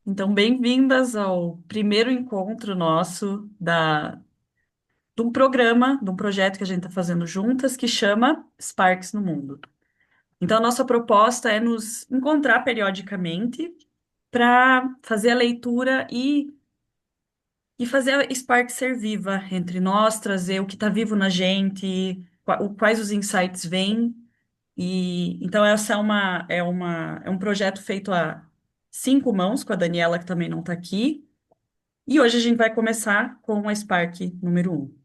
Então, bem-vindas ao primeiro encontro nosso de um programa, de um projeto que a gente está fazendo juntas, que chama Sparks no Mundo. Então, a nossa proposta é nos encontrar periodicamente para fazer a leitura e fazer a Sparks ser viva entre nós, trazer o que está vivo na gente, quais os insights vêm. E então, essa é um projeto feito a cinco mãos, com a Daniela, que também não está aqui. E hoje a gente vai começar com a Spark número um.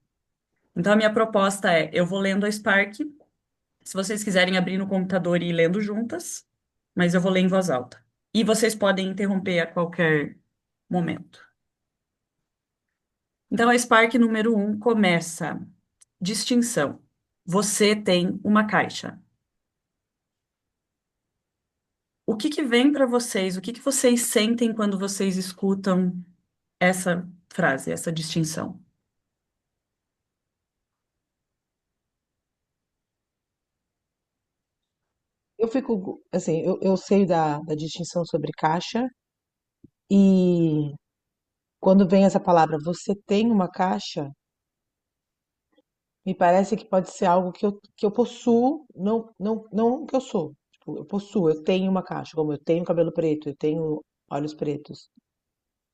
Então, a minha proposta é: eu vou lendo a Spark, se vocês quiserem abrir no computador e ir lendo juntas, mas eu vou ler em voz alta. E vocês podem interromper a qualquer momento. Então, a Spark número um começa: distinção. Você tem uma caixa. O que que vem para vocês? O que que vocês sentem quando vocês escutam essa frase, essa distinção? Eu fico, assim, eu sei da distinção sobre caixa e quando vem essa palavra, você tem uma caixa, me parece que pode ser algo que eu possuo, não que eu sou. Tipo, eu possuo, eu tenho uma caixa, como eu tenho cabelo preto, eu tenho olhos pretos,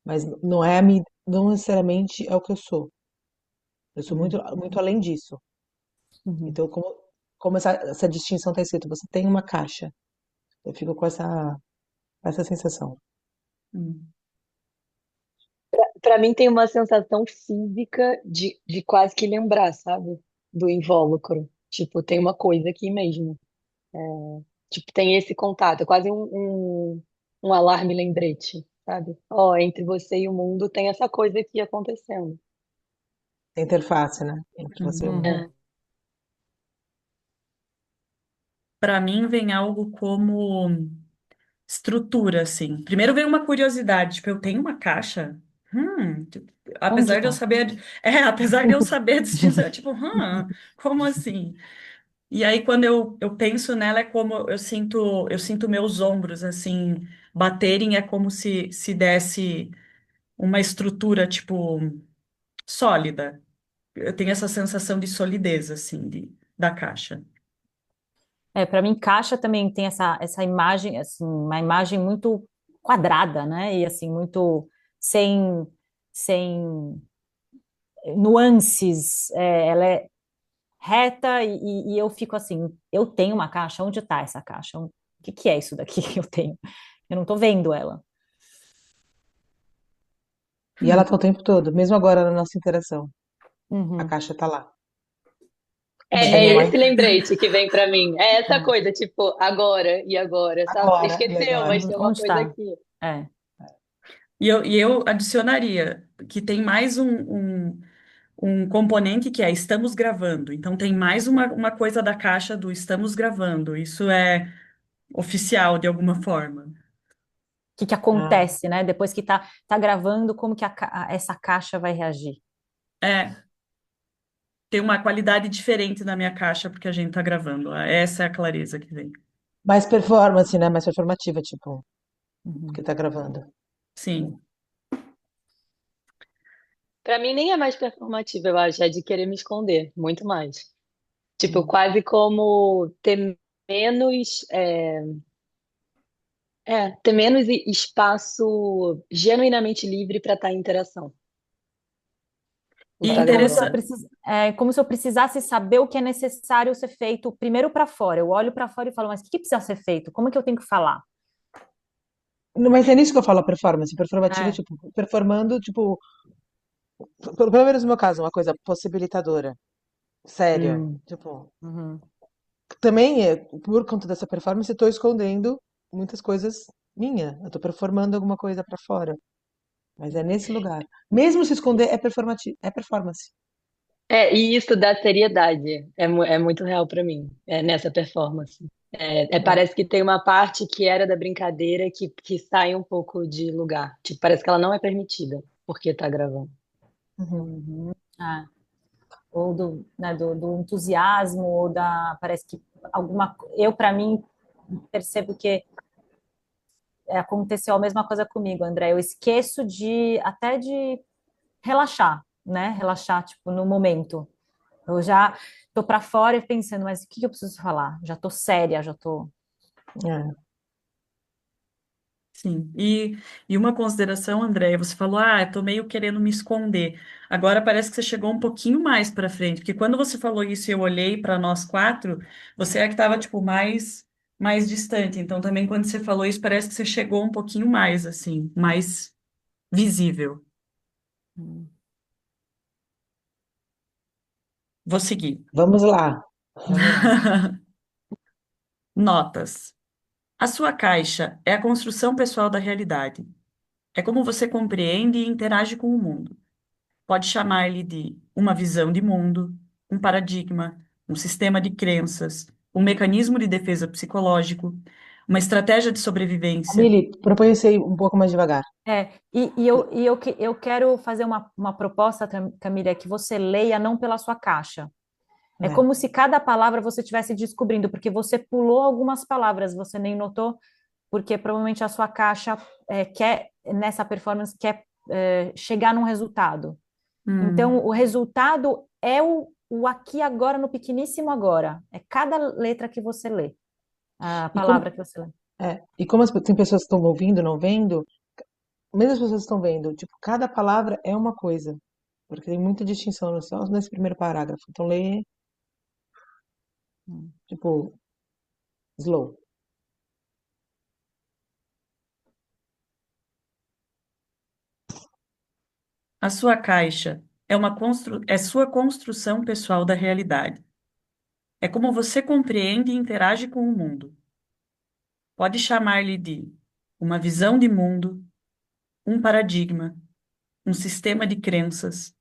mas não é não necessariamente é o que eu sou. Eu sou Uhum. muito além disso. Uhum. Então, como essa distinção está escrita, você tem uma caixa. Eu fico com essa sensação. Uhum. Pra mim tem uma sensação física de quase que lembrar, sabe? Do invólucro. Tipo, tem uma coisa aqui mesmo. Tipo, tem esse contato, é quase um alarme lembrete, sabe? Ó, entre você e o mundo tem essa coisa aqui acontecendo. A interface, né? Entre você e o mundo. É. Uhum. Para mim vem algo como estrutura, assim. Primeiro vem uma curiosidade, tipo, eu tenho uma caixa. Tipo, Onde apesar de eu tá? saber, apesar de eu saber a distinção, é tipo, como assim? E aí quando eu penso nela é como eu sinto meus ombros assim baterem, é como se desse uma estrutura tipo sólida. Eu tenho essa sensação de solidez assim da caixa. Para mim, caixa também tem essa imagem, assim, uma imagem muito quadrada, né? E assim, muito sem, sem nuances. Ela é reta e eu fico assim, eu tenho uma caixa, onde está essa caixa? O que é isso daqui que eu tenho? Eu não estou vendo ela. E ela tá o tempo todo, mesmo agora na nossa interação. A Uhum. caixa tá lá. É, É, não é é? esse lembrete que vem pra mim. É essa coisa, tipo, agora e agora, sabe? Você Agora, e esqueceu, agora? mas tem uma Onde coisa está? aqui. É. E eu adicionaria que tem mais um componente que é estamos gravando. Então tem mais uma coisa da caixa do estamos gravando. Isso é oficial de alguma forma. O que Ah, acontece, né? Depois que tá gravando, como que essa caixa vai reagir? É, tem uma qualidade diferente na minha caixa porque a gente tá gravando. Essa é a clareza que vem. mais performance, né? Mais performativa, tipo, porque Uhum. tá gravando. Sim. Pra mim nem é mais performativa, eu acho, é de querer me esconder, muito mais. Tipo, Uhum. quase como ter menos, ter menos espaço genuinamente livre para estar em interação. E Por É estar interessante. gravando. como se eu precisasse saber o que é necessário ser feito primeiro para fora. Eu olho para fora e falo, mas o que precisa ser feito? Como é que eu tenho que falar? Não, mas é nisso que eu falo a performance. Performativa, É. tipo, performando, tipo, pelo menos no meu caso, uma coisa possibilitadora, séria. Hum. Tipo, Uhum. também, por conta dessa performance, eu tô escondendo muitas coisas minha. Eu tô performando alguma coisa pra fora. Mas é nesse lugar. Mesmo se esconder, é performativo, é performance. É, e isso dá seriedade. É muito real para mim, nessa performance. É. Parece que tem uma parte que era da brincadeira que sai um pouco de lugar. Tipo, parece que ela não é permitida porque tá gravando. Uhum. Uhum. É. Ou do entusiasmo, ou parece que eu para mim percebo que aconteceu a mesma coisa comigo, André. Eu esqueço de até de relaxar, né? Relaxar, tipo, no momento. Eu já tô para fora e pensando, mas o que que eu preciso falar? Já tô séria, já tô. É. Sim. E uma consideração, Andréia, você falou, eu tô meio querendo me esconder. Agora parece que você chegou um pouquinho mais para frente, porque quando você falou isso e eu olhei para nós quatro, você é que estava, tipo, mais distante. Então também quando você falou isso, parece que você chegou um pouquinho mais, assim, mais visível. Vou seguir. Vamos lá, vamos lá. Notas. A sua caixa é a construção pessoal da realidade. É como você compreende e interage com o mundo. Pode chamar-lhe de uma visão de mundo, um paradigma, um sistema de crenças, um mecanismo de defesa psicológico, uma estratégia de sobrevivência. Camille, propõe isso aí um pouco mais devagar. Eu quero fazer uma proposta, Camila, que você leia não pela sua caixa. É É. como se cada palavra você estivesse descobrindo, porque você pulou algumas palavras, você nem notou, porque provavelmente a sua caixa quer, nessa performance, quer chegar num resultado. Então, Hum. o resultado é o aqui agora, no pequeníssimo agora. É cada letra que você lê, a E como, palavra que você lê. tem pessoas que estão ouvindo, não vendo, mesmo as pessoas que estão vendo, tipo, cada palavra é uma coisa. Porque tem muita distinção só nesse primeiro parágrafo. Então lê, tipo, slow. A sua caixa é sua construção pessoal da realidade. É como você compreende e interage com o mundo. Pode chamar-lhe de uma visão de mundo, um paradigma, um sistema de crenças,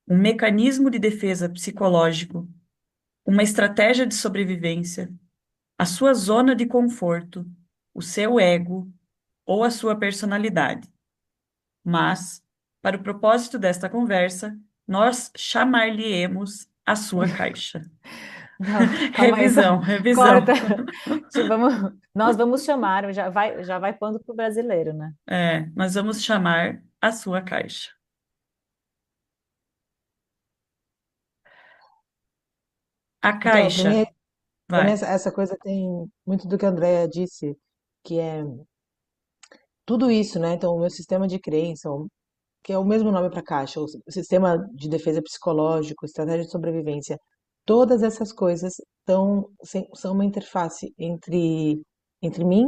um mecanismo de defesa psicológico, uma estratégia de sobrevivência, a sua zona de conforto, o seu ego ou a sua personalidade. Mas, para o propósito desta conversa, nós chamar-lhe-emos a sua caixa. Não, calma aí, Revisão, corta. revisão. Nós vamos chamar, já vai pondo para o brasileiro, né? Nós vamos chamar a sua caixa. A Então, para mim, caixa, para mim vai. essa coisa tem muito do que a Andrea disse, que é tudo isso, né? Então, o meu sistema de crença, que é o mesmo nome para caixa, o sistema de defesa psicológico, estratégia de sobrevivência, todas essas coisas são uma interface entre mim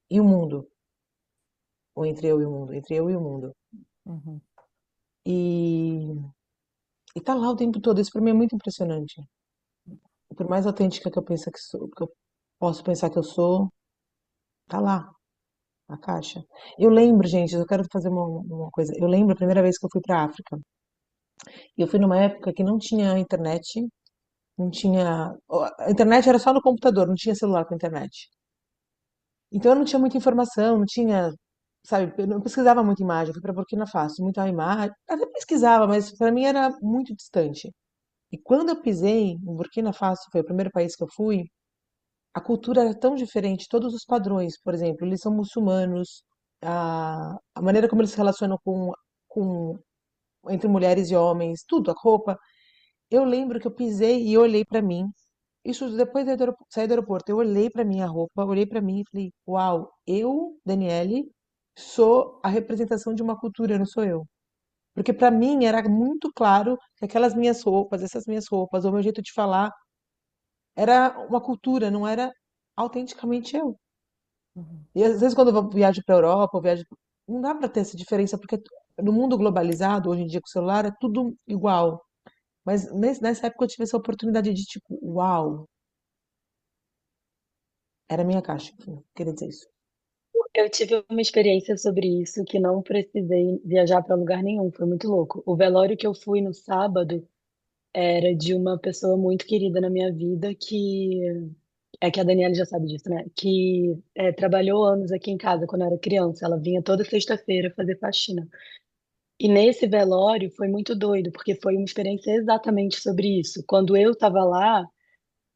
e o mundo, ou entre eu e o mundo, entre eu e o mundo. Uhum, E, e tá lá o tempo todo, isso para mim é muito impressionante. Por mais autêntica que eu penso que sou, que eu posso pensar que eu sou, tá lá, na caixa. Eu lembro, gente, eu quero fazer uma coisa. Eu lembro a primeira vez que eu fui para África. E eu fui numa época que não tinha internet, não tinha. A internet era só no computador, não tinha celular com internet. Então eu não tinha muita informação, não tinha, sabe, eu não pesquisava muita imagem. Eu fui para Burkina Faso, muita imagem. Até pesquisava, mas para mim era muito distante. E quando eu pisei em Burkina Faso, foi o primeiro país que eu fui, a cultura era tão diferente, todos os padrões, por exemplo, eles são muçulmanos, a maneira como eles se relacionam com entre mulheres e homens, tudo, a roupa. Eu lembro que eu pisei e olhei pra mim. Isso depois de sair do aeroporto, eu olhei pra minha roupa, olhei pra mim e falei: "Uau, eu, Daniele, sou a representação de uma cultura, não sou eu". Porque pra mim era muito claro que aquelas minhas roupas, essas minhas roupas, o meu jeito de falar era uma cultura, não era autenticamente eu. uhum, E às vezes quando viajo para a Europa, eu viajo, não dá para ter essa diferença, porque no mundo globalizado, hoje em dia com o celular, é tudo igual. Mas nessa época eu tive essa oportunidade de tipo, uau, era a minha caixa. Enfim, queria dizer isso. Eu tive uma experiência sobre isso que não precisei viajar para lugar nenhum, foi muito louco. O velório que eu fui no sábado era de uma pessoa muito querida na minha vida que é que a Daniela já sabe disso, né? Que trabalhou anos aqui em casa quando eu era criança. Ela vinha toda sexta-feira fazer faxina. E nesse velório foi muito doido, porque foi uma experiência exatamente sobre isso. Quando eu estava lá,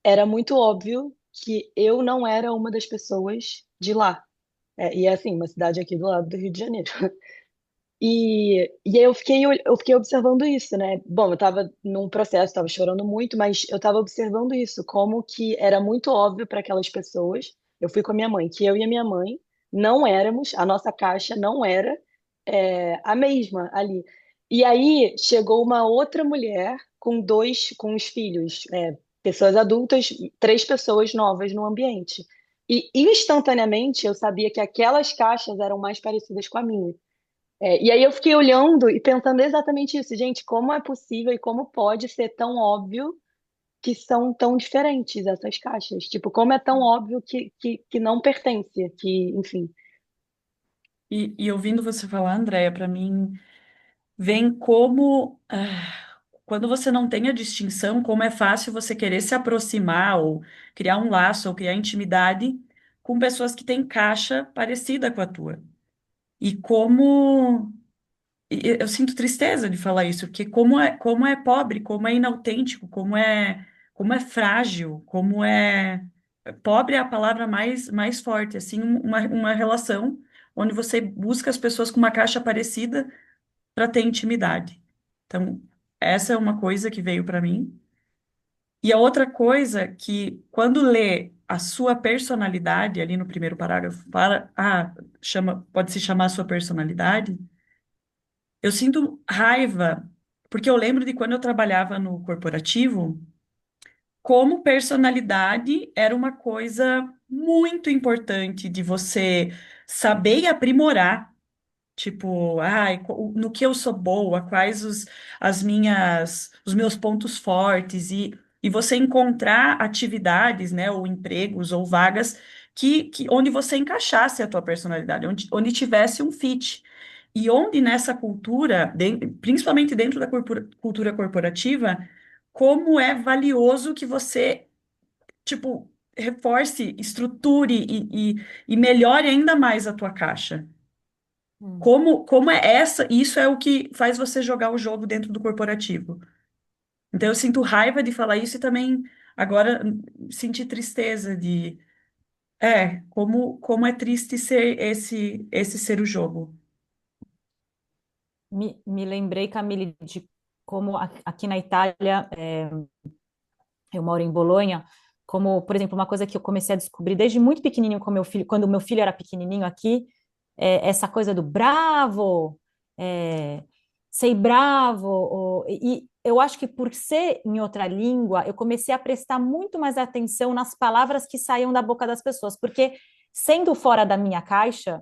era muito óbvio que eu não era uma das pessoas de lá. E é assim, uma cidade aqui do lado do Rio de Janeiro. E aí eu fiquei observando isso, né? Bom, eu estava num processo, estava chorando muito, mas eu estava observando isso, como que era muito óbvio para aquelas pessoas. Eu fui com a minha mãe, que eu e a minha mãe não éramos, a nossa caixa não era a mesma ali. E aí chegou uma outra mulher com os filhos, pessoas adultas, três pessoas novas no ambiente. E instantaneamente eu sabia que aquelas caixas eram mais parecidas com a minha. E aí eu fiquei olhando e pensando exatamente isso, gente, como é possível e como pode ser tão óbvio que são tão diferentes essas caixas? Tipo, como é tão óbvio que não pertence, que, enfim. E ouvindo você falar, Andréia, para mim, vem como, quando você não tem a distinção, como é fácil você querer se aproximar ou criar um laço ou criar intimidade com pessoas que têm caixa parecida com a tua. E como eu sinto tristeza de falar isso, porque como é pobre, como é inautêntico, como é frágil, como é pobre é a palavra mais forte, assim, uma relação onde você busca as pessoas com uma caixa parecida para ter intimidade. Então, essa é uma coisa que veio para mim. E a outra coisa que quando lê a sua personalidade ali no primeiro parágrafo, pode se chamar sua personalidade. Eu sinto raiva, porque eu lembro de quando eu trabalhava no corporativo, como personalidade era uma coisa muito importante de você saber e aprimorar. Tipo, no que eu sou boa, os meus pontos fortes, e você encontrar atividades, né, ou empregos, ou vagas onde você encaixasse a tua personalidade, onde tivesse um fit. E onde nessa cultura, principalmente dentro da cultura corporativa, como é valioso que você, tipo, reforce, estruture e melhore ainda mais a tua caixa. Hum. Como é isso é o que faz você jogar o jogo dentro do corporativo. Então eu sinto raiva de falar isso e também agora sentir tristeza como é triste ser esse ser o jogo. Me lembrei, Camille, de como aqui na Itália, eu moro em Bolonha, como, por exemplo, uma coisa que eu comecei a descobrir desde muito pequenininho com meu filho, quando o meu filho era pequenininho aqui, essa coisa do bravo, é, sei bravo, e eu acho que por ser em outra língua, eu comecei a prestar muito mais atenção nas palavras que saíam da boca das pessoas, porque sendo fora da minha caixa,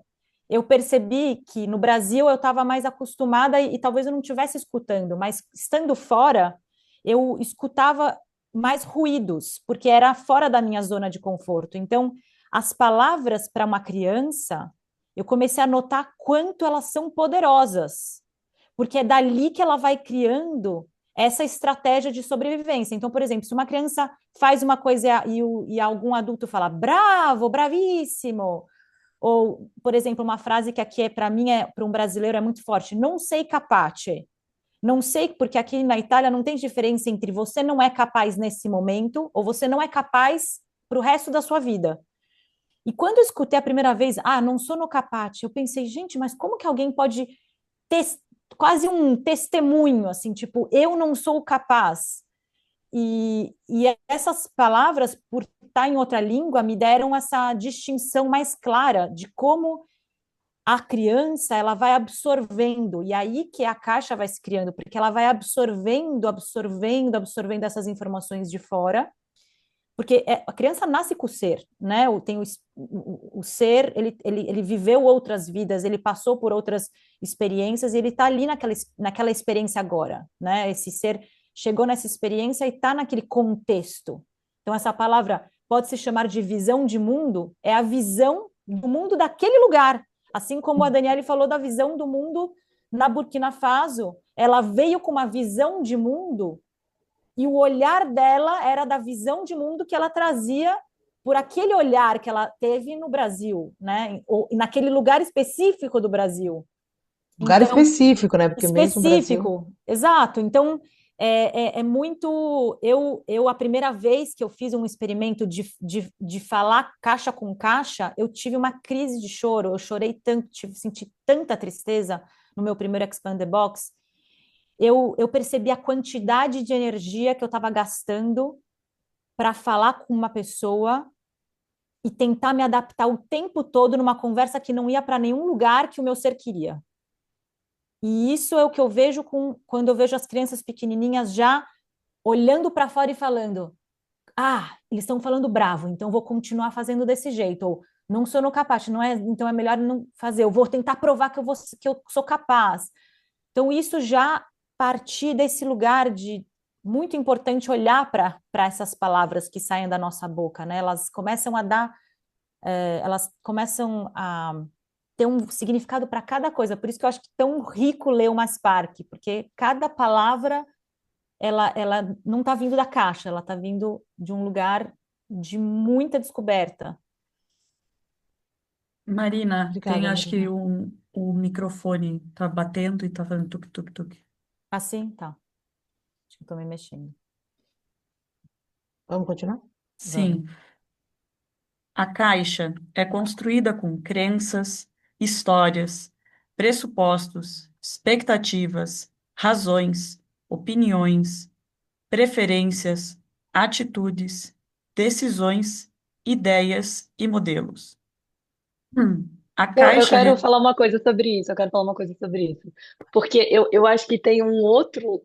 eu percebi que no Brasil eu estava mais acostumada e talvez eu não estivesse escutando, mas estando fora, eu escutava mais ruídos, porque era fora da minha zona de conforto. Então, as palavras para uma criança, eu comecei a notar quanto elas são poderosas, porque é dali que ela vai criando essa estratégia de sobrevivência. Então, por exemplo, se uma criança faz uma coisa e algum adulto fala bravo, bravíssimo, ou, por exemplo, uma frase que aqui para mim para um brasileiro é muito forte, não sei capace. Não sei, porque aqui na Itália não tem diferença entre você não é capaz nesse momento ou você não é capaz para o resto da sua vida. E quando eu escutei a primeira vez, não sou no capate, eu pensei, gente, mas como que alguém pode ter quase um testemunho, assim, tipo, eu não sou capaz. E essas palavras, por estar em outra língua, me deram essa distinção mais clara de como a criança ela vai absorvendo, e aí que a caixa vai se criando, porque ela vai absorvendo essas informações de fora, porque a criança nasce com o ser, né? Tem o ser, ele viveu outras vidas, ele passou por outras experiências, e ele está ali naquela experiência agora, né? Esse ser chegou nessa experiência e está naquele contexto. Então, essa palavra pode se chamar de visão de mundo, é a visão do mundo daquele lugar. Assim como a Daniele falou da visão do mundo na Burkina Faso, ela veio com uma visão de mundo e o olhar dela era da visão de mundo que ela trazia por aquele olhar que ela teve no Brasil, né? Ou naquele lugar específico do Brasil. Lugar Então, específico, né? Porque mesmo o Brasil. específico, exato. Então, é muito. A primeira vez que eu fiz um experimento de falar caixa com caixa, eu tive uma crise de choro. Eu chorei tanto, senti tanta tristeza no meu primeiro Expand the Box. Eu percebi a quantidade de energia que eu estava gastando para falar com uma pessoa e tentar me adaptar o tempo todo numa conversa que não ia para nenhum lugar que o meu ser queria. E isso é o que eu vejo quando eu vejo as crianças pequenininhas já olhando para fora e falando: ah, eles estão falando bravo, então vou continuar fazendo desse jeito. Ou não sou no capaz, não é, então é melhor não fazer. Eu vou tentar provar que eu sou capaz. Então, isso já partir desse lugar de muito importante olhar para essas palavras que saem da nossa boca, né? Elas começam a ter um significado para cada coisa. Por isso que eu acho que é tão rico ler o Spark, porque cada palavra ela não está vindo da caixa, ela está vindo de um lugar de muita descoberta. Marina, tem Obrigada, acho que Marina. o microfone tá batendo e tá fazendo tuk-tuk-tuk. Assim, tá. Acho que eu tô me mexendo. Vamos continuar? Vamos. Sim, a caixa é construída com crenças, histórias, pressupostos, expectativas, razões, opiniões, preferências, atitudes, decisões, ideias e modelos. A Eu caixa. quero falar uma coisa sobre isso, eu quero falar uma coisa sobre isso. Porque eu acho que tem um outro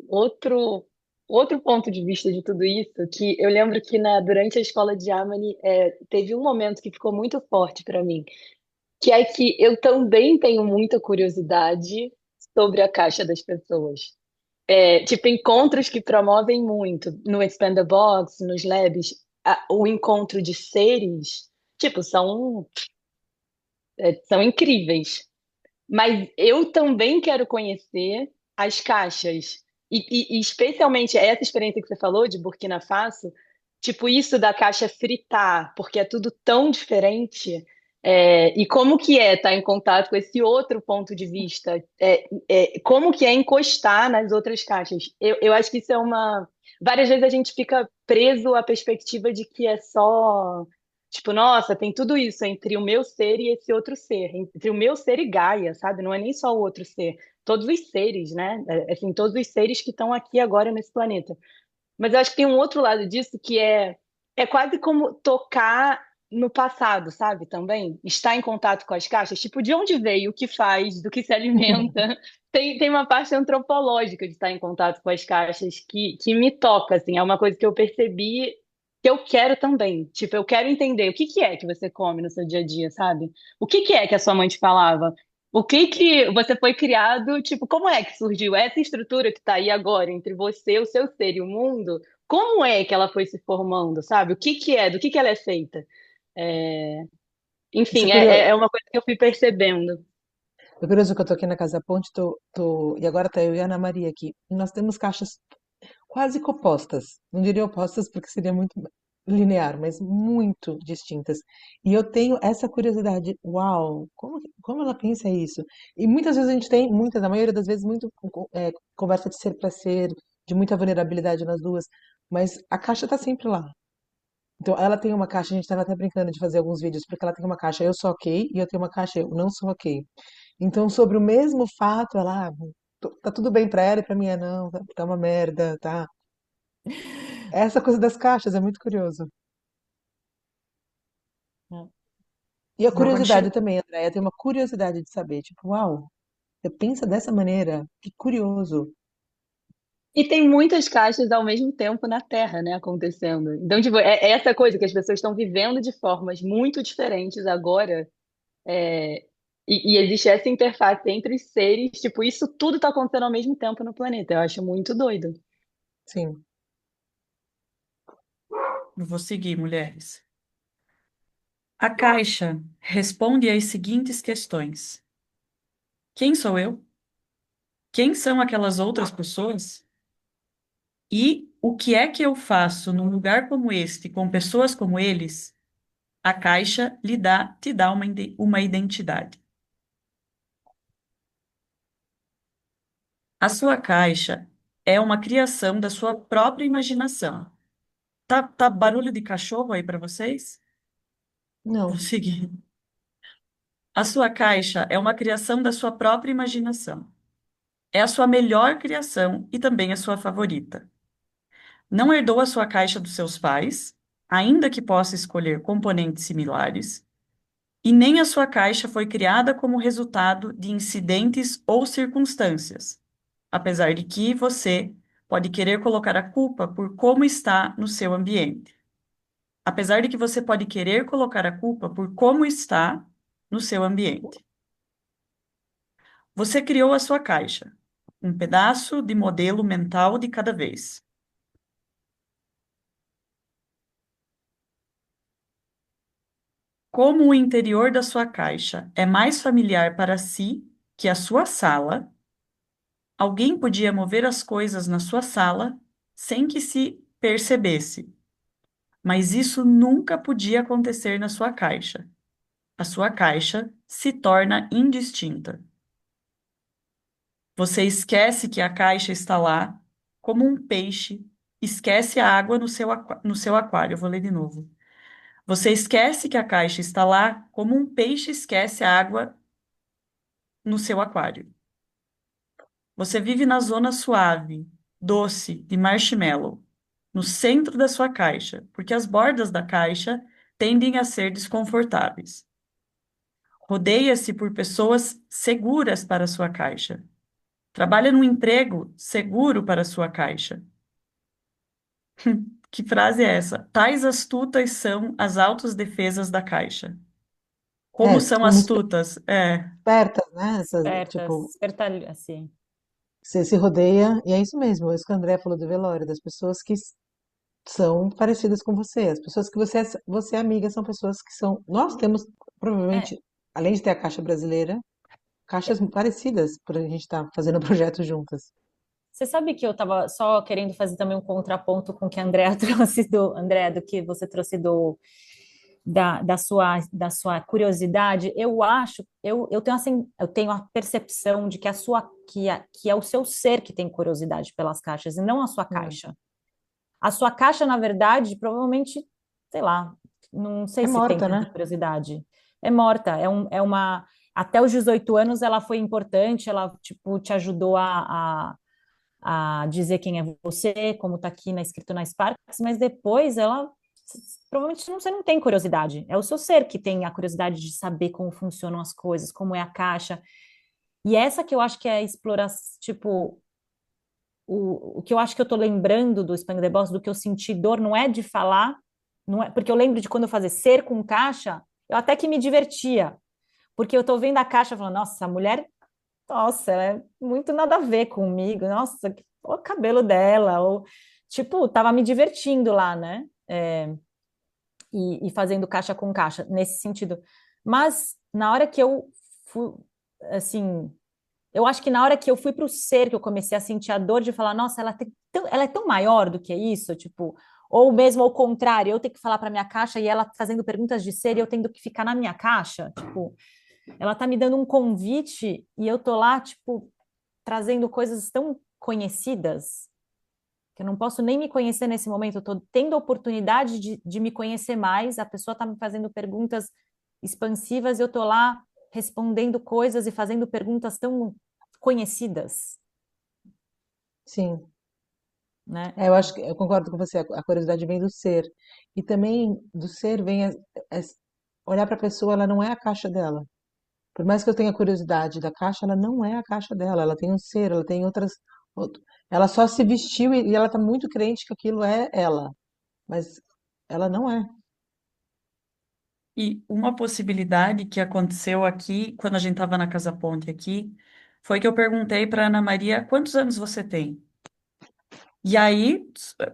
ponto de vista de tudo isso, que eu lembro que durante a escola de Germany teve um momento que ficou muito forte para mim, que é que eu também tenho muita curiosidade sobre a caixa das pessoas. Tipo, encontros que promovem muito, no Expand the Box, nos labs, o encontro de seres, tipo, são incríveis. Mas eu também quero conhecer as caixas. E especialmente essa experiência que você falou de Burkina Faso, tipo isso da caixa fritar, porque é tudo tão diferente. E como que é estar em contato com esse outro ponto de vista? Como que é encostar nas outras caixas? Eu acho que isso é uma. Várias vezes a gente fica preso à perspectiva de que é só. Tipo, nossa, tem tudo isso entre o meu ser e esse outro ser, entre o meu ser e Gaia, sabe? Não é nem só o outro ser, todos os seres, né? Assim, todos os seres que estão aqui agora nesse planeta. Mas eu acho que tem um outro lado disso que é quase como tocar no passado, sabe? Também estar em contato com as caixas, tipo, de onde veio, o que faz, do que se alimenta. Tem uma parte antropológica de estar em contato com as caixas que me toca, assim, é uma coisa que eu percebi que eu quero também. Tipo, eu quero entender o que que é que você come no seu dia a dia, sabe? O que que é que a sua mãe te falava? O que que você foi criado, tipo, como é que surgiu essa estrutura que está aí agora entre você, o seu ser e o mundo? Como é que ela foi se formando, sabe? O que que é, do que ela é feita? É, Isso é Enfim, curioso. é uma coisa que eu fui percebendo. É curioso que eu tô aqui na Casa Ponte, e agora tá eu e a Ana Maria aqui. E nós temos caixas quase que opostas. Não diria opostas porque seria muito linear, mas muito distintas. E eu tenho essa curiosidade. Uau, como ela pensa isso? E muitas vezes a gente tem, muitas, a maioria das vezes, muito conversa de ser para ser, de muita vulnerabilidade nas duas, mas a caixa tá sempre lá. Então, ela tem uma caixa, a gente estava até brincando de fazer alguns vídeos, porque ela tem uma caixa eu sou ok e eu tenho uma caixa eu não sou ok. Então, sobre o mesmo fato, tá tudo bem pra ela e pra mim é não, tá uma merda, tá? Essa coisa das caixas é muito curioso. E a Vou curiosidade continuar. também, Andréia, tem uma curiosidade de saber, tipo, uau, você pensa dessa maneira? Que curioso. E tem muitas caixas ao mesmo tempo na Terra, né, acontecendo. Então, tipo, é essa coisa que as pessoas estão vivendo de formas muito diferentes agora. é, e existe essa interface entre os seres, tipo, isso tudo está acontecendo ao mesmo tempo no planeta. Eu acho muito doido. Sim. Eu vou seguir, mulheres. A caixa responde às seguintes questões: quem sou eu? Quem são aquelas outras pessoas? E o que é que eu faço num lugar como este, com pessoas como eles? A caixa te dá uma identidade. A sua caixa é uma criação da sua própria imaginação. Tá barulho de cachorro aí para vocês? Vou Não. seguir. A sua caixa é uma criação da sua própria imaginação. É a sua melhor criação e também a sua favorita. Não herdou a sua caixa dos seus pais, ainda que possa escolher componentes similares, e nem a sua caixa foi criada como resultado de incidentes ou circunstâncias, apesar de que você pode querer colocar a culpa por como está no seu ambiente. Apesar de que você pode querer colocar a culpa por como está no seu ambiente. Você criou a sua caixa, um pedaço de modelo mental de cada vez. Como o interior da sua caixa é mais familiar para si que a sua sala, alguém podia mover as coisas na sua sala sem que se percebesse, mas isso nunca podia acontecer na sua caixa. A sua caixa se torna indistinta. Você esquece que a caixa está lá, como um peixe esquece a água no seu aquário. Eu vou ler de novo. Você esquece que a caixa está lá, como um peixe esquece a água no seu aquário. Você vive na zona suave, doce, de marshmallow, no centro da sua caixa, porque as bordas da caixa tendem a ser desconfortáveis. Rodeia-se por pessoas seguras para a sua caixa. Trabalha num emprego seguro para a sua caixa. Que frase é essa? Tais astutas são as autodefesas da caixa. Como É, são como astutas? É, espertas, né? Espertas, Tipo, espertalho, assim. você se rodeia, e é isso mesmo, é isso que o André falou do velório, das pessoas que são parecidas com você. As pessoas que você é amiga são pessoas que são. Nós temos, É, provavelmente, além de ter a Caixa Brasileira, caixas parecidas por a gente estar fazendo o projeto juntas. você sabe que eu estava só querendo fazer também um contraponto com o que a Andrea trouxe do André, do que você trouxe da sua curiosidade. Eu acho, eu tenho assim, eu tenho a percepção de que que é o seu ser que tem curiosidade pelas caixas e não a sua É, caixa. A sua caixa, na verdade, provavelmente, sei lá, não sei é se tem morta, tanta né? curiosidade. É morta, é uma. Até os 18 anos ela foi importante, ela, tipo, te ajudou a dizer quem é você, como está aqui escrito na Sparks, mas depois ela provavelmente você não tem curiosidade. É o seu ser que tem a curiosidade de saber como funcionam as coisas, como é a caixa. E essa que eu acho que é explorar, tipo, o que eu acho que eu tô lembrando do Spank the Boss, do que eu senti dor, não é de falar, não é, porque eu lembro de quando eu fazia ser com caixa, eu até que me divertia, porque eu tô vendo a caixa falando, nossa, a mulher, nossa, ela é muito nada a ver comigo, nossa, o cabelo dela, ou tipo, tava me divertindo lá, né? E fazendo caixa com caixa, nesse sentido. Mas na hora que eu fui, assim, eu acho que na hora que eu fui para o ser, que eu comecei a sentir a dor de falar, nossa, ela é tão maior do que isso, tipo, ou mesmo ao contrário, eu ter que falar para minha caixa e ela fazendo perguntas de ser e eu tendo que ficar na minha caixa, tipo, ela tá me dando um convite e eu tô lá, tipo, trazendo coisas tão conhecidas que eu não posso nem me conhecer nesse momento, eu tô tendo a oportunidade de me conhecer mais, a pessoa tá me fazendo perguntas expansivas e eu tô lá respondendo coisas e fazendo perguntas tão conhecidas, Sim. né? É, eu acho que eu concordo com você, a curiosidade vem do ser. E também do ser vem olhar para a pessoa, ela não é a caixa dela. Por mais que eu tenha curiosidade da caixa, ela não é a caixa dela, ela tem um ser, ela tem ela só se vestiu e ela está muito crente que aquilo é ela, mas ela não é. e uma possibilidade que aconteceu aqui, quando a gente estava na Casa Ponte aqui, foi que eu perguntei para Ana Maria quantos anos você tem? E aí,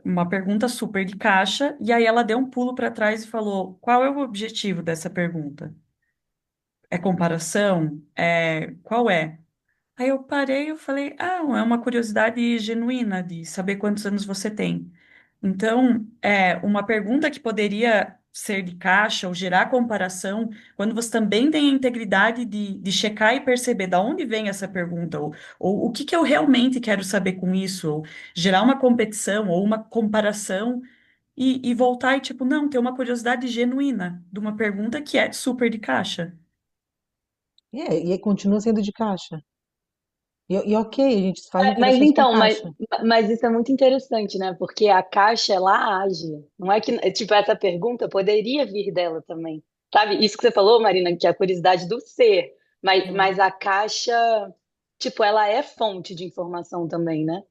uma pergunta super de caixa, e aí ela deu um pulo para trás e falou: qual é o objetivo dessa pergunta? É comparação? Qual é? Aí eu parei e eu falei: ah, é uma curiosidade genuína de saber quantos anos você tem. Então, é uma pergunta que poderia ser de caixa ou gerar comparação, quando você também tem a integridade de checar e perceber da onde vem essa pergunta, ou o que que eu realmente quero saber com isso, ou gerar uma competição ou uma comparação e voltar e, tipo, não, ter uma curiosidade genuína de uma pergunta que é super de caixa. E continua sendo de caixa. E ok, a gente faz Mas interações com então, caixa. mas isso é muito interessante, né? Porque a Caixa, ela age. Não é que, tipo, essa pergunta poderia vir dela também. Sabe? Isso que você falou, Marina, que é a curiosidade do ser. Mas a Caixa, tipo, ela é fonte de informação também, né?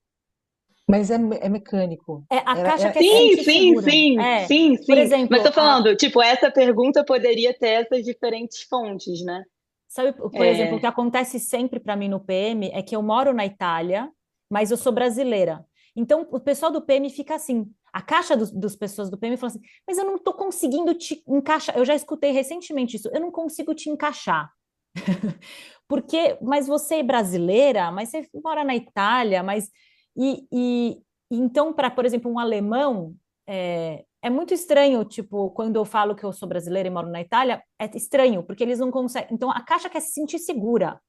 Mas é mecânico. É, a caixa quer se Sim, sentir sim, segura. sim, É, sim, por sim. Mas exemplo, tô falando, tipo, essa pergunta poderia ter essas diferentes fontes, né? sabe, por exemplo, o que É, acontece sempre para mim no PM é que eu moro na Itália, mas eu sou brasileira. Então, o pessoal do PM fica assim, a caixa dos pessoas do PM fala assim, mas eu não estou conseguindo te encaixar. Eu já escutei recentemente isso, eu não consigo te encaixar. Porque, mas você é brasileira, mas você mora na Itália, mas então, para, por exemplo, um alemão, é muito estranho, tipo, quando eu falo que eu sou brasileira e moro na Itália, é estranho, porque eles não conseguem. Então, a caixa quer se sentir segura.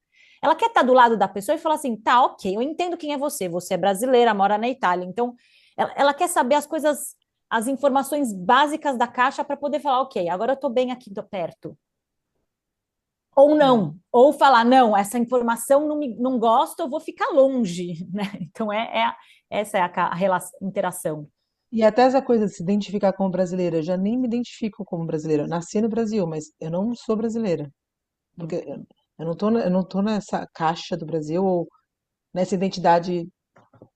Ela quer estar do lado da pessoa e falar assim: tá, ok, eu entendo quem é você é brasileira, mora na Itália. Então, ela quer saber as coisas, as informações básicas da caixa para poder falar: ok, agora eu estou bem aqui, tô perto. Ou É. não, ou falar, não, essa informação não gosto, eu vou ficar longe, né? Então, essa é interação. E até essa coisa de se identificar como brasileira, eu já nem me identifico como brasileira. Eu nasci no Brasil, mas eu não sou brasileira. Porque eu não tô nessa caixa do Brasil ou nessa identidade.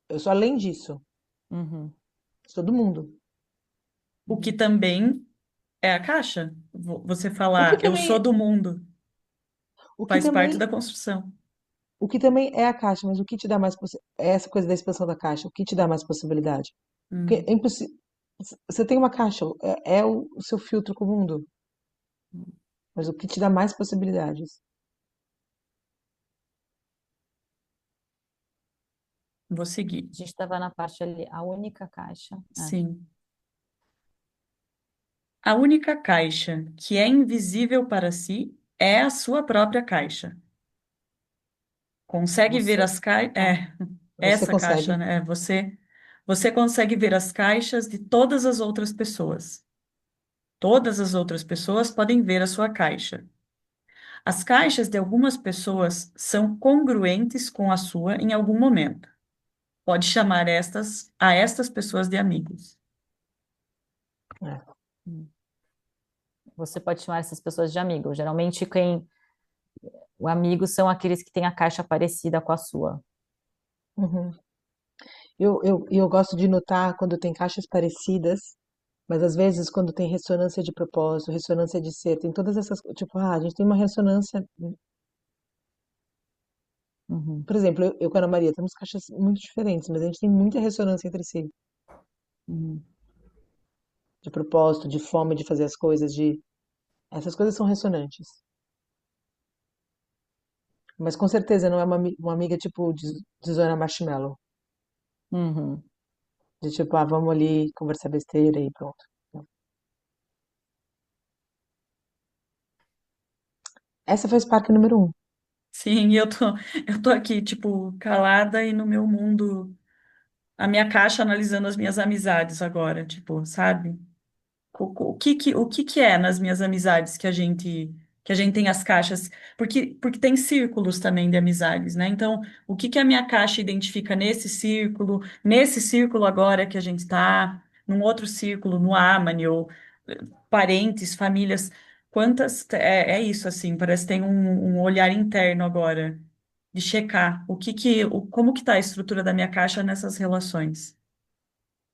Eu sou além disso. Uhum. Sou do mundo. O que também é a caixa. Você O que falar, eu sou também, do mundo, o que faz parte também, da construção. o que também é a caixa, mas o que te dá mais é essa coisa da expansão da caixa, o que te dá mais possibilidade? Porque é Hum. impossível. Você tem uma caixa, é o seu filtro com o mundo, mas o que te dá mais possibilidades? Vou seguir. A gente estava na parte ali, a única caixa. Sim. A única caixa que é invisível para si é a sua própria caixa. Consegue ver Você, as caixas? ah, É, você essa caixa, consegue. né? Você consegue ver as caixas de todas as outras pessoas. Todas as outras pessoas podem ver a sua caixa. As caixas de algumas pessoas são congruentes com a sua em algum momento. Pode chamar estas pessoas de amigos. É. Hum. Você pode chamar essas pessoas de amigo. Geralmente, quem o amigo são aqueles que têm a caixa parecida com a sua. Uhum. Eu gosto de notar quando tem caixas parecidas, mas às vezes quando tem ressonância de propósito, ressonância de ser, tem todas essas, tipo, a gente tem uma ressonância. Uhum, Por exemplo, eu com a Ana Maria temos caixas muito diferentes, mas a gente tem muita ressonância entre si, uhum. de propósito, de fome de fazer as coisas, de essas coisas são ressonantes. Mas com certeza não é uma amiga tipo de Zona Marshmallow, Uhum. de tipo, ah, vamos ali conversar besteira e pronto. Não. Essa foi Spark número um. Sim, eu tô aqui, tipo, calada e no meu mundo, a minha caixa analisando as minhas amizades agora, tipo, sabe? O que que é nas minhas amizades que a gente tem as caixas, porque tem círculos também de amizades, né? Então, o que que a minha caixa identifica nesse círculo agora que a gente está, num outro círculo, no Amani, ou parentes, famílias, quantas, é isso, assim, parece que tem um olhar interno agora, de checar como que tá a estrutura da minha caixa nessas relações.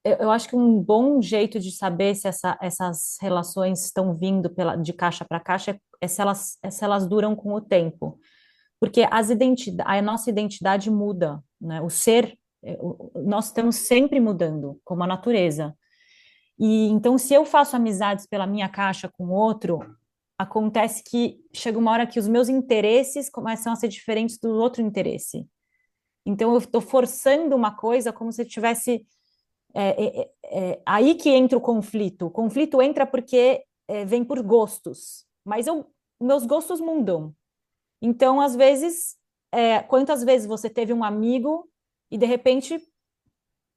Eu acho que um bom jeito de saber se essas relações estão vindo de caixa para caixa é se elas duram com o tempo. Porque a nossa identidade muda, né? O ser, nós estamos sempre mudando, como a natureza. E então, se eu faço amizades pela minha caixa com outro, acontece que chega uma hora que os meus interesses começam a ser diferentes do outro interesse. Então, eu estou forçando uma coisa como se eu tivesse. Aí que entra o conflito. O conflito entra porque vem por gostos, mas meus gostos mudam. Então, às vezes, quantas vezes você teve um amigo e de repente,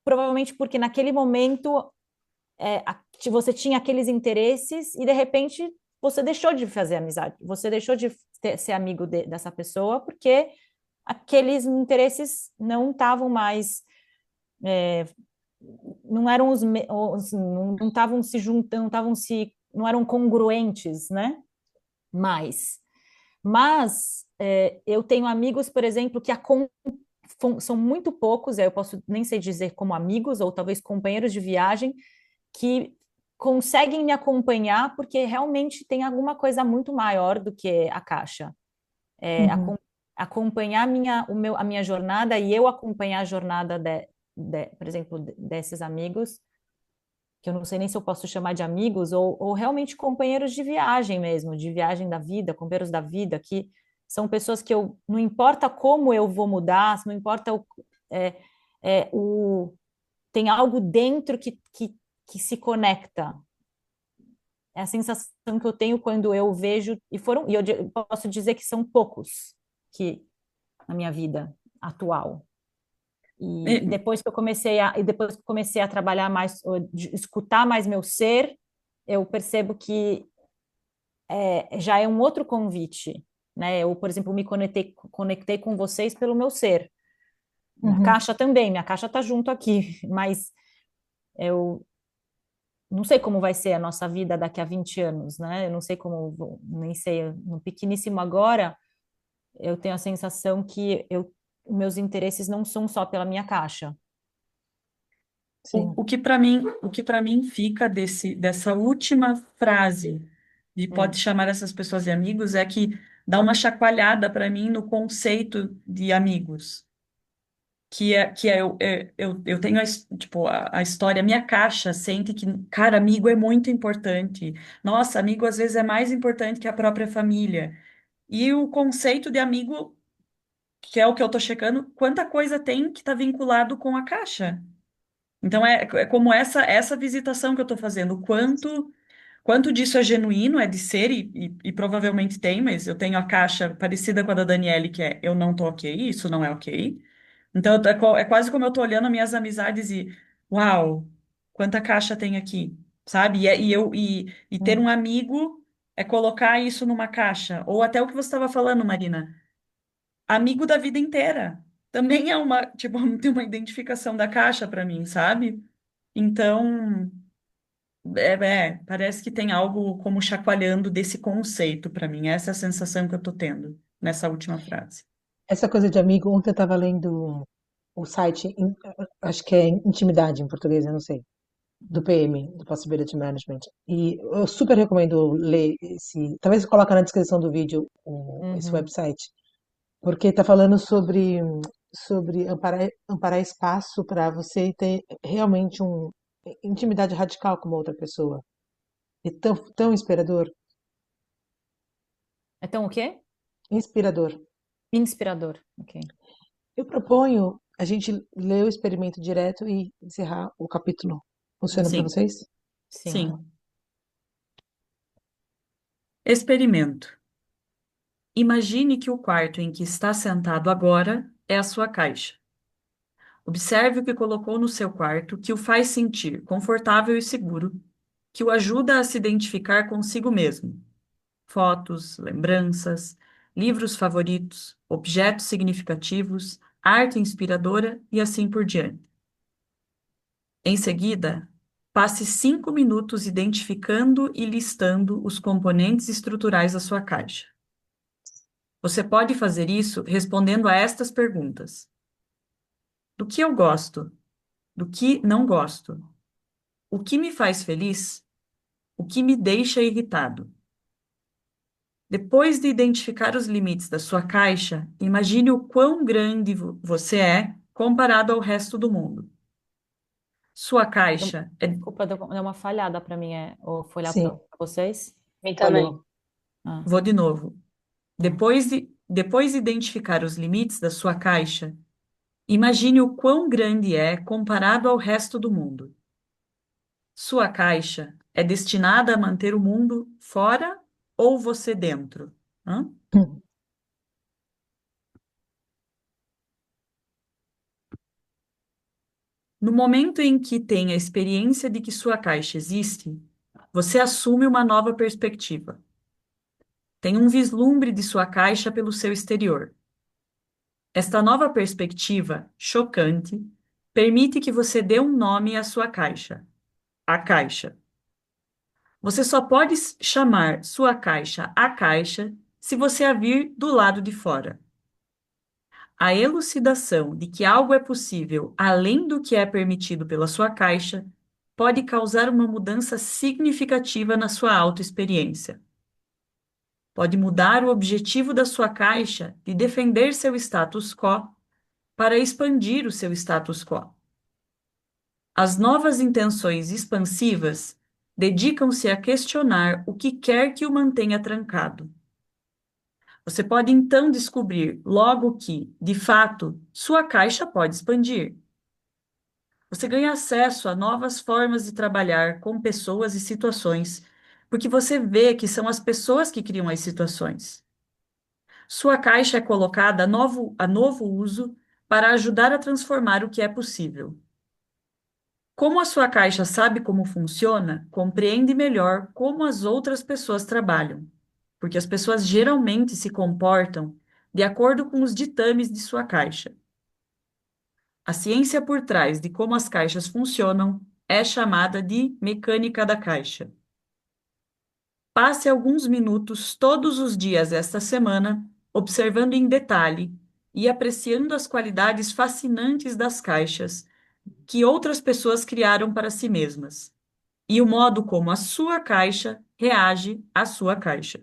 provavelmente porque naquele momento você tinha aqueles interesses e de repente você deixou de fazer amizade, você deixou de ser amigo dessa pessoa porque aqueles interesses não estavam mais, não eram não estavam se juntando, não eram congruentes, né? Mas eu tenho amigos, por exemplo, que são muito poucos, eu posso nem sei dizer como amigos ou talvez companheiros de viagem, que conseguem me acompanhar porque realmente tem alguma coisa muito maior do que a caixa. Uhum. Acompanhar a minha jornada e eu acompanhar a jornada, por exemplo, desses amigos, que eu não sei nem se eu posso chamar de amigos, ou realmente companheiros de viagem mesmo, de viagem da vida, companheiros da vida, que são pessoas que não importa como eu vou mudar, não importa é, tem algo dentro que se conecta. É a sensação que eu tenho quando eu vejo, e eu posso dizer que são poucos que na minha vida atual. E E- depois que eu comecei a trabalhar mais, ou escutar mais meu ser, eu percebo que já é um outro convite, né? Eu, por exemplo, me conectei com vocês pelo meu ser. Minha Uhum. caixa também, minha caixa está junto aqui, mas eu não sei como vai ser a nossa vida daqui a 20 anos, né? Eu não sei nem sei, no pequeníssimo agora, eu tenho a sensação que meus interesses não são só pela minha caixa. Sim. o que para mim fica dessa última frase de pode Hum. chamar essas pessoas de amigos é que dá uma chacoalhada para mim no conceito de amigos. Eu tenho tipo, a história, a minha caixa sente que, cara, amigo é muito importante. Nossa, amigo às vezes é mais importante que a própria família. E o conceito de amigo, que é o que eu tô checando, quanta coisa tem que está vinculado com a caixa. Então é como essa visitação que eu estou fazendo, quanto disso é genuíno, é de ser, e provavelmente tem, mas eu tenho a caixa parecida com a da Daniele, que é eu não tô ok, isso não é ok. Então, é quase como eu tô olhando as minhas amizades e, uau, quanta caixa tem aqui, sabe? E ter um Hum. amigo é colocar isso numa caixa. Ou até o que você estava falando, Marina, amigo da vida inteira. Também é uma, tipo, tem uma identificação da caixa para mim, sabe? Então, parece que tem algo como chacoalhando desse conceito para mim. Essa é a sensação que eu tô tendo nessa última frase. Essa coisa de amigo, ontem eu estava lendo o site, acho que é Intimidade em português, eu não sei, do PM, do Possibility Management. E eu super recomendo ler esse. Talvez eu coloque na descrição do vídeo esse Uhum. website, porque está falando sobre amparar espaço para você ter realmente intimidade radical com uma outra pessoa. É tão inspirador. Então, o quê? Inspirador. Inspirador. Ok. Eu proponho a gente ler o experimento direto e encerrar o capítulo. Funciona para Sim, vocês? Sim. sim. Experimento. Imagine que o quarto em que está sentado agora é a sua caixa. Observe o que colocou no seu quarto que o faz sentir confortável e seguro, que o ajuda a se identificar consigo mesmo. Fotos, lembranças, livros favoritos, objetos significativos, arte inspiradora e assim por diante. Em seguida, passe 5 minutos identificando e listando os componentes estruturais da sua caixa. Você pode fazer isso respondendo a estas perguntas: do que eu gosto? Do que não gosto? O que me faz feliz? O que me deixa irritado? Depois de identificar os limites da sua caixa, imagine o quão grande você é comparado ao resto do mundo. Sua caixa é. Desculpa, deu uma falhada para mim, ou foi lá para Sim, vocês? Mim também. falhou. Ah, Vou de novo. tá. Depois de identificar os limites da sua caixa, imagine o quão grande é comparado ao resto do mundo. Sua caixa É destinada a manter o mundo fora ou você dentro? Hã? No momento em que tem a experiência de que sua caixa existe, você assume uma nova perspectiva. Tem um vislumbre de sua caixa pelo seu exterior. Esta nova perspectiva, chocante, permite que você dê um nome à sua caixa, a caixa. Você só pode chamar sua caixa a caixa se você a vir do lado de fora. A elucidação de que algo é possível além do que é permitido pela sua caixa pode causar uma mudança significativa na sua autoexperiência. Pode mudar o objetivo da sua caixa de defender seu status quo para expandir o seu status quo. As novas intenções expansivas dedicam-se a questionar o que quer que o mantenha trancado. Você pode então descobrir logo que, de fato, sua caixa pode expandir. Você ganha acesso a novas formas de trabalhar com pessoas e situações, porque você vê que são as pessoas que criam as situações. Sua caixa é colocada a novo uso para ajudar a transformar o que é possível. Como a sua caixa sabe como funciona, compreende melhor como as outras pessoas trabalham, porque as pessoas geralmente se comportam de acordo com os ditames de sua caixa. A ciência por trás de como as caixas funcionam é chamada de mecânica da caixa. Passe alguns minutos todos os dias esta semana observando em detalhe e apreciando as qualidades fascinantes das caixas que outras pessoas criaram para si mesmas e o modo como a sua caixa reage à sua caixa.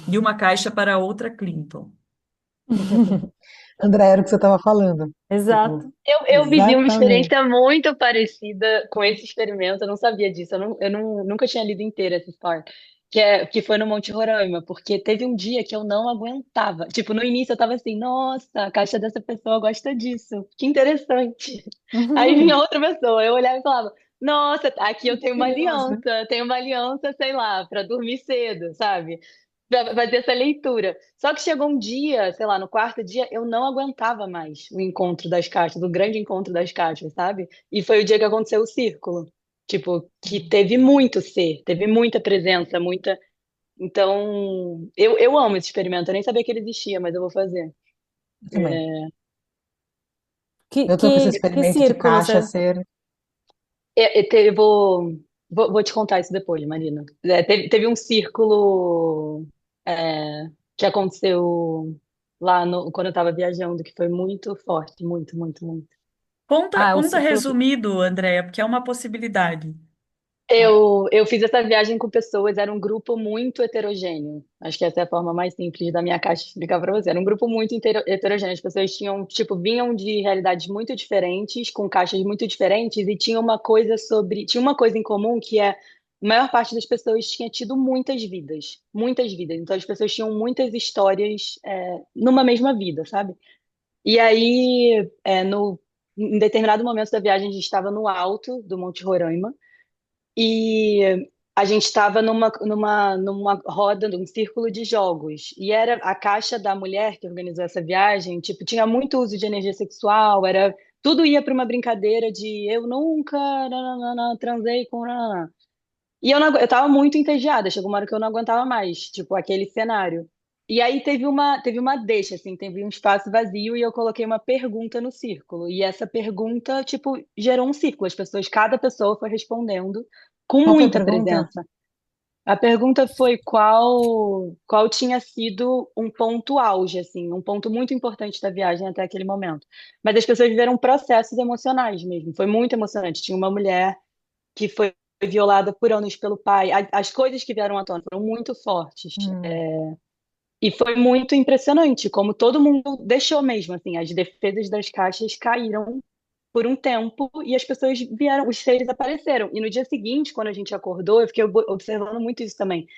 De uma caixa para outra, Clinton. André, era o que você estava falando. Tipo, Exato. Eu vivi uma exatamente. experiência muito parecida com esse experimento. Eu não sabia disso. Nunca tinha lido inteira essa história. Que foi no Monte Roraima, porque teve um dia que eu não aguentava. Tipo, no início eu tava assim, nossa, a caixa dessa pessoa gosta disso. Que interessante. Aí vinha outra pessoa, eu olhava e falava, nossa, aqui eu Curioso. tenho uma aliança, sei lá, para dormir cedo, sabe? Pra fazer essa leitura. Só que chegou um dia, sei lá, no quarto dia, eu não aguentava mais o encontro das caixas, o grande encontro das caixas, sabe? E foi o dia que aconteceu o círculo. Tipo, que teve muito ser, teve muita presença, muita. Então, eu amo esse experimento. Eu nem sabia que ele existia, mas eu vou fazer. Eu também. Que, Eu tô com esse que experimento de círculo caixa você. ser. Eu vou te contar isso depois, Marina. Teve um círculo que aconteceu lá quando eu estava viajando, que foi muito forte, muito, muito, muito. Ah, o Conta círculo. resumido, Andréia, porque é uma possibilidade. Eu fiz essa viagem com pessoas, era um grupo muito heterogêneo. Acho que essa é a forma mais simples da minha caixa de explicar para você. Era um grupo muito heterogêneo. As pessoas tinham, tipo, vinham de realidades muito diferentes, com caixas muito diferentes, e tinha uma coisa em comum que é a maior parte das pessoas tinha tido muitas vidas, muitas vidas. Então as pessoas tinham muitas histórias, numa mesma vida, sabe? E aí, em determinado momento da viagem, a gente estava no alto do Monte Roraima. E a gente estava numa roda, num círculo de jogos. E era a caixa da mulher que organizou essa viagem, tipo, tinha muito uso de energia sexual, tudo ia para uma brincadeira de eu nunca nananana, transei com nananana. E eu tava muito entediada, chegou uma hora que eu não aguentava mais, tipo, aquele cenário. E aí teve uma deixa, assim, teve um espaço vazio e eu coloquei uma pergunta no círculo. E essa pergunta, tipo, gerou um círculo. Cada pessoa foi respondendo com Qual foi a muita pergunta? presença. A pergunta foi qual tinha sido um ponto auge, assim, um ponto muito importante da viagem até aquele momento. Mas as pessoas viveram processos emocionais mesmo. Foi muito emocionante. Tinha uma mulher que foi violada por anos pelo pai. As coisas que vieram à tona foram muito fortes. Hum, E foi muito impressionante como todo mundo deixou mesmo, assim, as defesas das caixas caíram por um tempo e as pessoas vieram, os seres apareceram. E no dia seguinte, quando a gente acordou, eu fiquei observando muito isso também.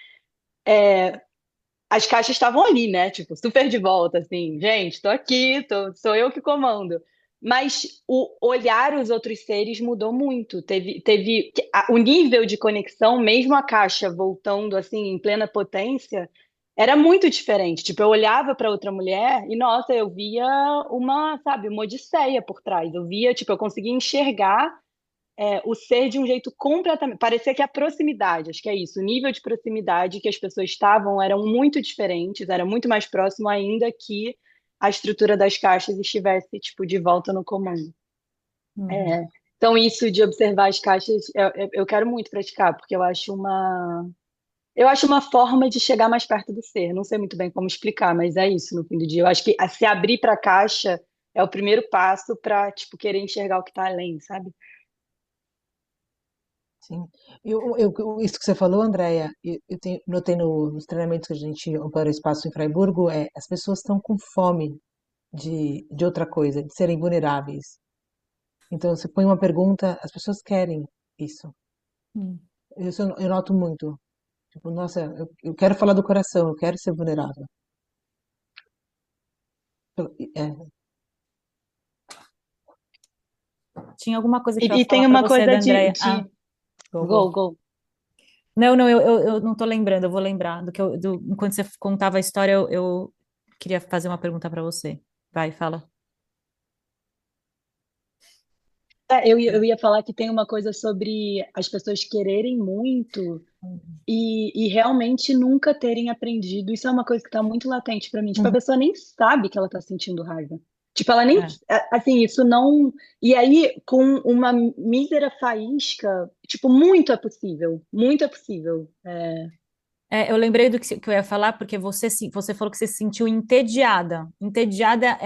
As caixas estavam ali, né? Tipo, super de volta, assim, gente, tô aqui, sou eu que comando. mas o olhar os outros seres mudou muito. O nível de conexão, mesmo a caixa voltando assim em plena potência, era muito diferente. Tipo, eu olhava para outra mulher e, nossa, eu via sabe, uma odisseia por trás. Eu via, tipo, eu conseguia enxergar o ser de um jeito completamente. Parecia que a proximidade, acho que é isso, o nível de proximidade que as pessoas estavam eram muito diferentes, era muito mais próximo ainda que a estrutura das caixas estivesse, tipo, de volta no comando. Uhum. É, então, isso de observar as caixas, eu quero muito praticar, porque eu acho uma forma de chegar mais perto do ser. Não sei muito bem como explicar, mas é isso no fim do dia. Eu acho que se abrir para a caixa é o primeiro passo para, tipo, querer enxergar o que está além, sabe? Sim. Isso que você falou, Andréia, notei nos treinamentos que a gente para o espaço em Fraiburgo, as pessoas estão com fome de outra coisa, de serem vulneráveis. Então, você põe uma pergunta, as pessoas querem isso. Hum. Isso eu noto muito. Tipo, nossa, eu quero falar do coração, eu quero ser vulnerável. É, Tinha alguma coisa que eu ia E tem falar para uma você, coisa da de, Andrea. Ah, de... go, Go, go. go. Não, não, eu não tô lembrando, eu vou lembrar enquanto você contava a história, eu queria fazer uma pergunta para você. Vai, fala. Eu ia falar que tem uma coisa sobre as pessoas quererem muito e realmente nunca terem aprendido. Isso é uma coisa que está muito latente para mim. Tipo, a uhum. pessoa nem sabe que ela está sentindo raiva. Tipo, ela nem. É. Assim, isso não. E aí, com uma mísera faísca, tipo, muito é possível. Muito é possível. Eu lembrei do que eu ia falar, porque você falou que você se sentiu entediada. Entediada,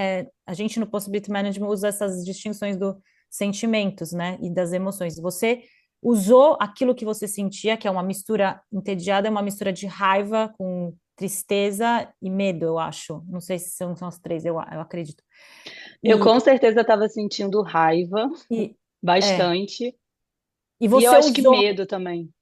a gente no Possibility Management usa essas distinções dos sentimentos, né, e das emoções. Você usou aquilo que você sentia, que é uma mistura, entediada é uma mistura de raiva com tristeza e medo, eu acho. Não sei se são as três, eu acredito. Eu E, com certeza estava sentindo raiva e, é, bastante. e E eu você acho que usou medo também.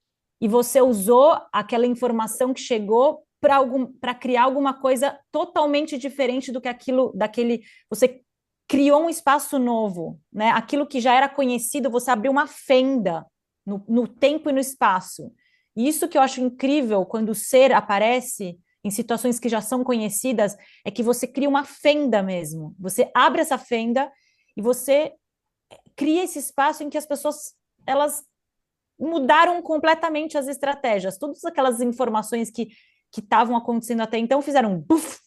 e você usou aquela informação que chegou para criar alguma coisa totalmente diferente do que daquele. Você criou um espaço novo, né? Aquilo que já era conhecido, você abriu uma fenda no tempo e no espaço. E isso que eu acho incrível quando o ser aparece em situações que já são conhecidas, é que você cria uma fenda mesmo. Você abre essa fenda e você cria esse espaço em que as pessoas elas mudaram completamente as estratégias. Todas aquelas informações que estavam acontecendo até então fizeram um puff,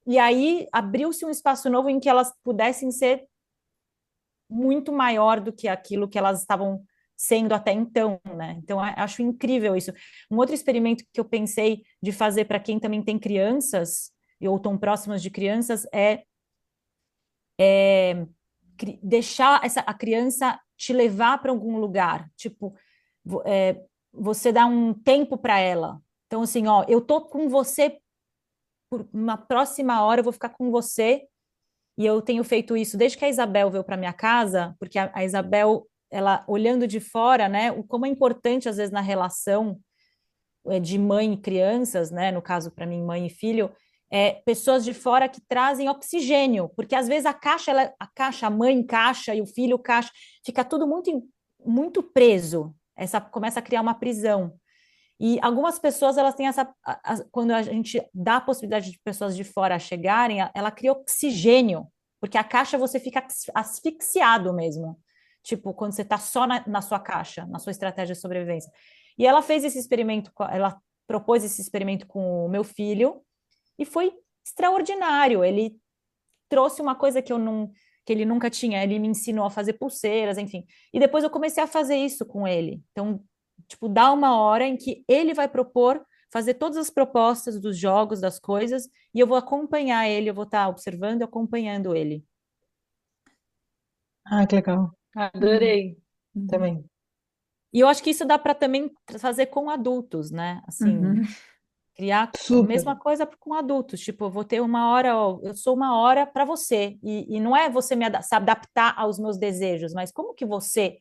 e aí abriu-se um espaço novo em que elas pudessem ser muito maior do que aquilo que elas estavam sendo até então, né? Então, acho incrível isso. Um outro experimento que eu pensei de fazer para quem também tem crianças, ou tão próximas de crianças, deixar a criança te levar para algum lugar. Tipo, você dá um tempo para ela. Então, assim, ó, eu tô com você por uma próxima hora, eu vou ficar com você. E eu tenho feito isso desde que a Isabel veio para minha casa, porque a Isabel, ela olhando de fora, né, como é importante às vezes na relação de mãe e crianças, né, no caso para mim mãe e filho, pessoas de fora que trazem oxigênio, porque às vezes a mãe caixa e o filho caixa, fica tudo muito preso. Essa começa a criar uma prisão. E algumas pessoas, elas têm quando a gente dá a possibilidade de pessoas de fora chegarem, ela cria oxigênio, porque a caixa você fica asfixiado mesmo. Tipo, quando você está só na sua caixa, na sua estratégia de sobrevivência. E ela fez esse experimento, ela propôs esse experimento com o meu filho, e foi extraordinário. Ele trouxe uma coisa que ele nunca tinha, ele me ensinou a fazer pulseiras, enfim. E depois eu comecei a fazer isso com ele. Então, tipo, dá uma hora em que ele vai propor fazer todas as propostas dos jogos, das coisas, e eu vou acompanhar ele, eu vou estar observando e acompanhando ele. Ah, que legal. Uhum, Adorei. uhum, Também. E eu acho que isso dá para também fazer com adultos, né? Assim, uhum. criar a Super. mesma coisa com adultos. Tipo, eu vou ter uma hora, ó, eu sou uma hora para você. E não é você se adaptar aos meus desejos, mas como que você,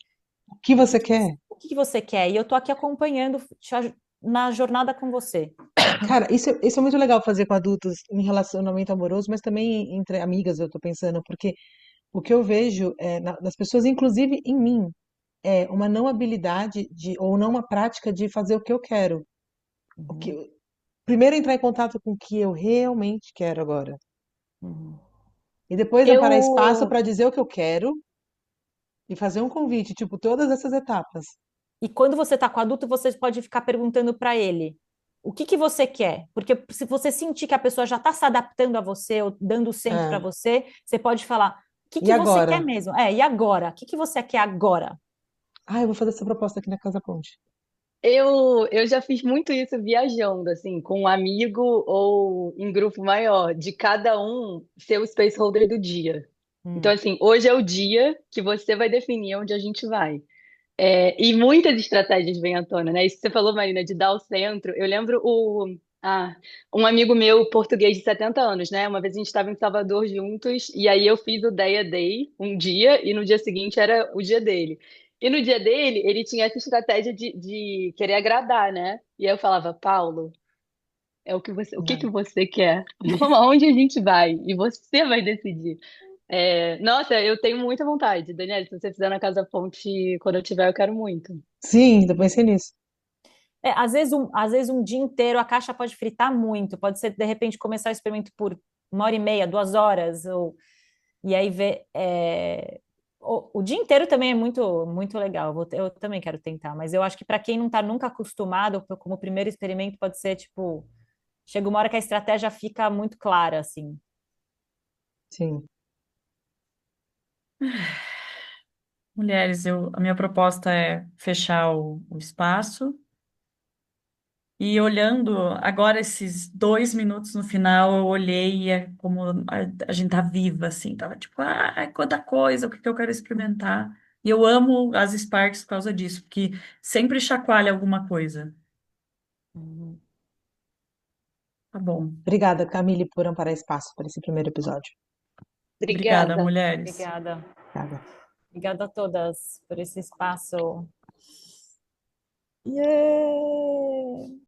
O que você quer? o que que você quer? E eu tô aqui acompanhando na jornada com você. Cara, isso é muito legal fazer com adultos em relacionamento amoroso, mas também entre amigas, eu tô pensando, porque O que eu vejo nas pessoas, inclusive em mim, é uma não habilidade ou não uma prática de fazer o que eu quero. O Uhum, que, primeiro entrar em contato com o que eu realmente quero agora. uhum. E depois amparar espaço Eu, para dizer o que eu quero e fazer um convite, tipo, todas essas etapas. E quando você está com o adulto, você pode ficar perguntando para ele o que que você quer? Porque se você sentir que a pessoa já está se adaptando a você ou dando o centro para É. você, você pode falar o que E que você agora? quer mesmo? E agora? O que que você quer agora? Ah, eu vou fazer essa proposta aqui na Casa Ponte. eu já fiz muito isso viajando, assim, com um amigo ou em grupo maior, de cada um ser o space holder do dia. Então, Hum, assim, hoje é o dia que você vai definir onde a gente vai. E muitas estratégias vêm à tona, né? Isso que você falou, Marina, de dar o centro. Eu lembro um amigo meu, português de 70 anos, né? Uma vez a gente estava em Salvador juntos, e aí eu fiz o Day a Day um dia, e no dia seguinte era o dia dele. E no dia dele, ele tinha essa estratégia de querer agradar, né? E aí eu falava, Paulo, o que que É. você quer? Vamos aonde a gente vai? E você vai decidir. Nossa, eu tenho muita vontade, Daniela. Se você fizer na Casa Ponte, quando eu tiver, eu quero muito. Sim, eu pensei nisso. às vezes um dia inteiro a caixa pode fritar muito, pode ser de repente começar o experimento por 1 hora e meia, 2 horas, e aí ver. O dia inteiro também é muito, muito legal. Eu também quero tentar, mas eu acho que para quem não está nunca acostumado, como primeiro experimento, pode ser tipo. Chega uma hora que a estratégia fica muito clara, assim. Sim. Mulheres, a minha proposta é fechar o espaço e olhando agora esses 2 minutos no final, eu olhei e é como a gente tá viva, assim, tava tipo, quanta coisa, o que que eu quero experimentar. E eu amo as Sparks por causa disso, porque sempre chacoalha alguma coisa. Uhum. Tá bom. Obrigada, Camille, por amparar espaço para esse primeiro episódio. Obrigada, Obrigada. mulheres. Obrigada. Obrigada. Obrigada a todas por esse espaço. Yeah!